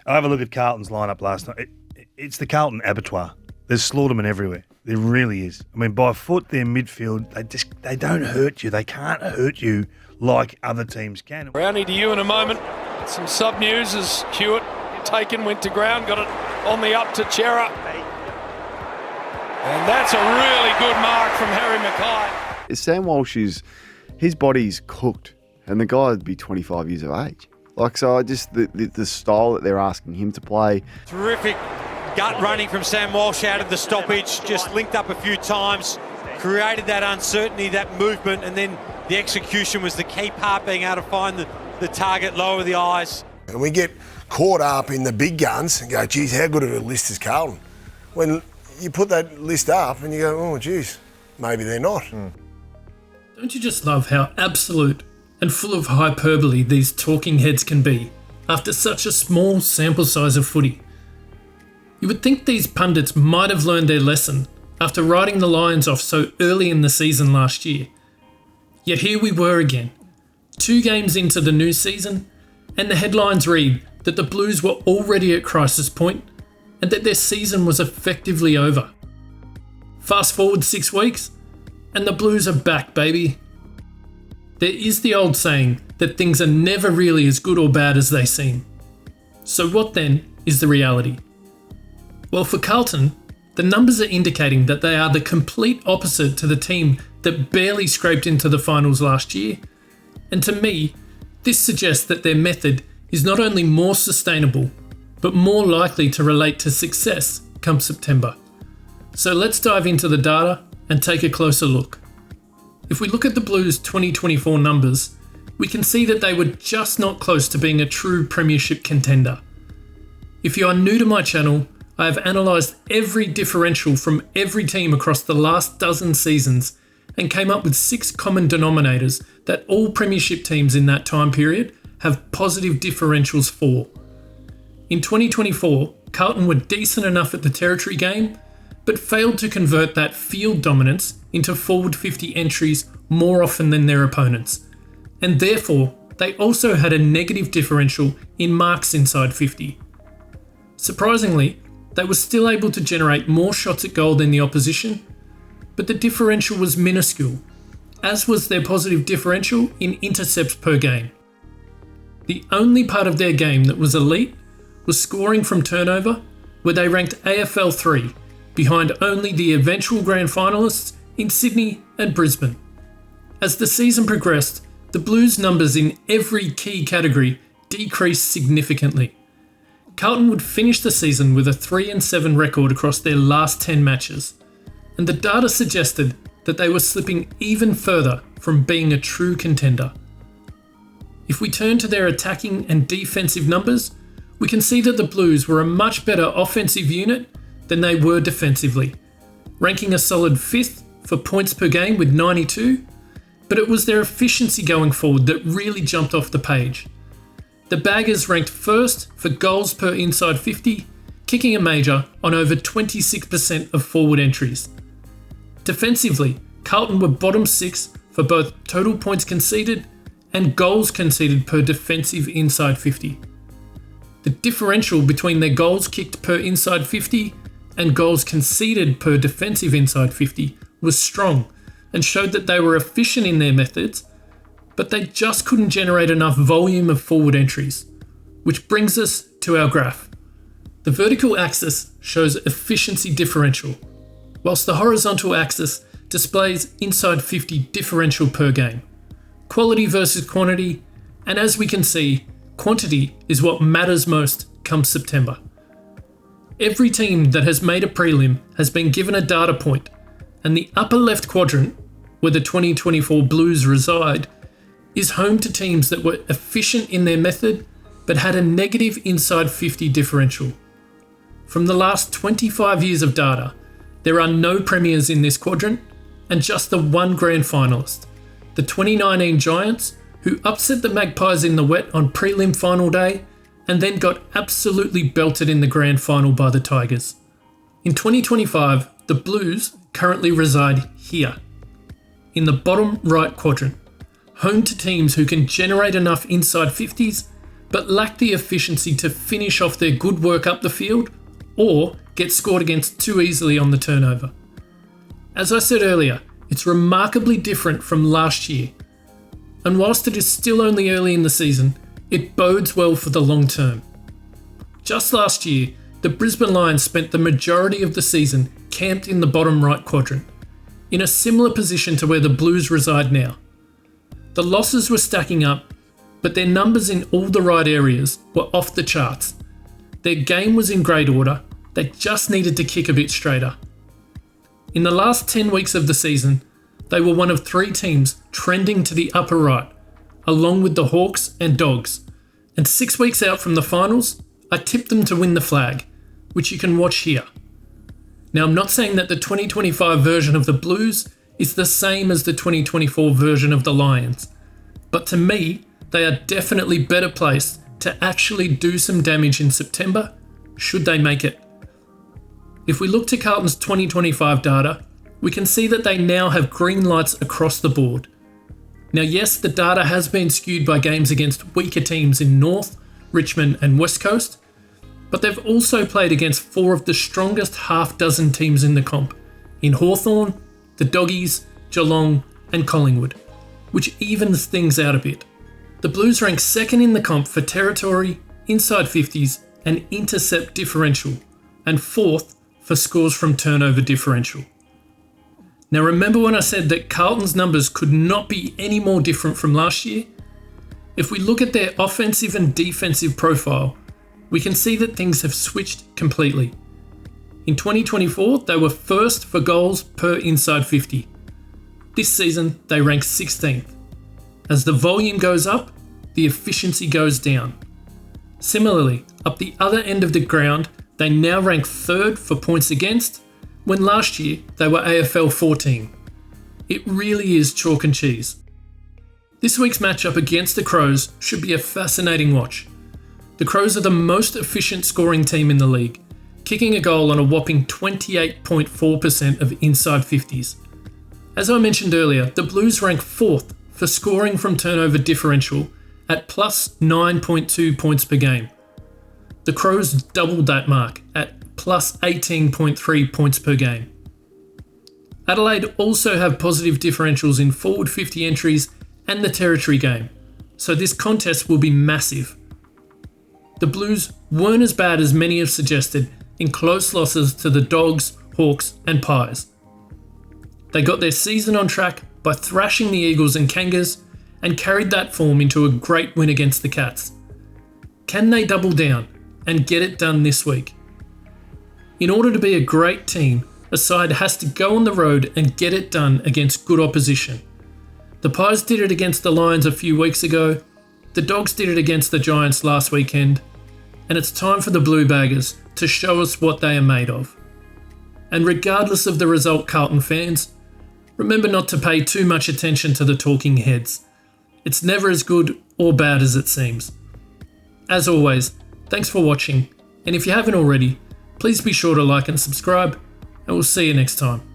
I have a look at Carlton's lineup last night. It's the Carlton abattoir. There's slaughtermen everywhere. There really is. I mean, by foot, their midfield, they don't hurt you. They can't hurt you like other teams can. Brownie to you in a moment. Some sub news as Hewitt went to ground, got it on the up to Chera. And that's a really good mark from Harry Mackay. Sam Walsh his body's cooked, and the guy would be 25 years of age. The style that they're asking him to play. Terrific gut running from Sam Walsh out of the stoppage, just linked up a few times, created that uncertainty, that movement, and then the execution was the key part, being able to find the target, lower the eyes. And we get caught up in the big guns and go, geez, how good of a list is Carlton? When you put that list up and you go, oh, geez, maybe they're not. Don't you just love how absolute and full of hyperbole these talking heads can be after such a small sample size of footy? You would think these pundits might have learned their lesson after writing the Lions off so early in the season last year. Yet here we were again, 2 games into the new season, and the headlines read that the Blues were already at crisis point and that their season was effectively over. Fast forward 6 weeks, and the Blues are back, baby. There is the old saying that things are never really as good or bad as they seem. So what then is the reality? Well, for Carlton, the numbers are indicating that they are the complete opposite to the team that barely scraped into the finals last year. And to me, this suggests that their method is not only more sustainable, but more likely to relate to success come September. So let's dive into the data and take a closer look. If we look at the Blues' 2024 numbers, we can see that they were just not close to being a true premiership contender. If you are new to my channel, I have analysed every differential from every team across the last dozen seasons and came up with 6 common denominators that all premiership teams in that time period have positive differentials for. In 2024, Carlton were decent enough at the territory game, but failed to convert that field dominance into forward 50 entries more often than their opponents, and therefore they also had a negative differential in marks inside 50. Surprisingly, they were still able to generate more shots at goal than the opposition, but the differential was minuscule, as was their positive differential in intercepts per game. The only part of their game that was elite was scoring from turnover, where they ranked AFL 3, behind only the eventual grand finalists in Sydney and Brisbane. As the season progressed, the Blues' numbers in every key category decreased significantly. Carlton would finish the season with a 3-7 record across their last 10 matches, and the data suggested that they were slipping even further from being a true contender. If we turn to their attacking and defensive numbers, we can see that the Blues were a much better offensive unit than they were defensively, ranking a solid 5th for points per game with 92, but it was their efficiency going forward that really jumped off the page. The Baggers ranked 1st for goals per inside 50, kicking a major on over 26% of forward entries. Defensively, Carlton were bottom 6 for both total points conceded and goals conceded per defensive inside 50. The differential between their goals kicked per inside 50 and goals conceded per defensive inside 50 was strong and showed that they were efficient in their methods, but they just couldn't generate enough volume of forward entries. Which brings us to our graph. The vertical axis shows efficiency differential, whilst the horizontal axis displays inside 50 differential per game. Quality versus quantity, and as we can see, quantity is what matters most come September. Every team that has made a prelim has been given a data point, and the upper left quadrant, where the 2024 Blues reside, is home to teams that were efficient in their method but had a negative inside 50 differential. From the last 25 years of data, there are no premiers in this quadrant and just the one grand finalist, the 2019 Giants, who upset the Magpies in the wet on prelim final day and then got absolutely belted in the grand final by the Tigers. In 2025, the Blues currently reside here, in the bottom right quadrant, home to teams who can generate enough inside 50s but lack the efficiency to finish off their good work up the field or get scored against too easily on the turnover. As I said earlier, it's remarkably different from last year, and whilst it is still only early in the season, it bodes well for the long term. Just last year, the Brisbane Lions spent the majority of the season camped in the bottom right quadrant, in a similar position to where the Blues reside now. The losses were stacking up, but their numbers in all the right areas were off the charts. Their game was in great order, they just needed to kick a bit straighter. In the last 10 weeks of the season, they were one of 3 teams trending to the upper right, along with the Hawks and Dogs, and 6 weeks out from the finals, I tipped them to win the flag, which you can watch here. Now, I'm not saying that the 2025 version of the Blues is the same as the 2024 version of the Lions, but to me, they are definitely better placed to actually do some damage in September, should they make it. If we look to Carlton's 2025 data, we can see that they now have green lights across the board. Now, yes, the data has been skewed by games against weaker teams in North, Richmond and West Coast, but they've also played against 4 of the strongest half dozen teams in the comp, in Hawthorn, the Doggies, Geelong and Collingwood, which evens things out a bit. The Blues rank second in the comp for territory, inside 50s and intercept differential, and 4th for scores from turnover differential. Now, remember when I said that Carlton's numbers could not be any more different from last year? If we look at their offensive and defensive profile, we can see that things have switched completely. In 2024, they were first for goals per inside 50. This season, they rank 16th. As the volume goes up, the efficiency goes down. Similarly, up the other end of the ground, they now rank 3rd for points against, when last year they were AFL 14. It really is chalk and cheese. This week's matchup against the Crows should be a fascinating watch. The Crows are the most efficient scoring team in the league, kicking a goal on a whopping 28.4% of inside 50s. As I mentioned earlier, the Blues rank 4th for scoring from turnover differential at plus 9.2 points per game. The Crows doubled that mark at plus 18.3 points per game. Adelaide also have positive differentials in forward 50 entries and the territory game, so this contest will be massive. The Blues weren't as bad as many have suggested in close losses to the Dogs, Hawks and Pies. They got their season on track by thrashing the Eagles and Kangas and carried that form into a great win against the Cats. Can they double down and get it done this week? In order to be a great team, a side has to go on the road and get it done against good opposition. The Pies did it against the Lions a few weeks ago, the Dogs did it against the Giants last weekend, and it's time for the Blue Baggers to show us what they are made of. And regardless of the result, Carlton fans, remember not to pay too much attention to the talking heads. It's never as good or bad as it seems. As always, thanks for watching, and if you haven't already, please be sure to like and subscribe, and we'll see you next time.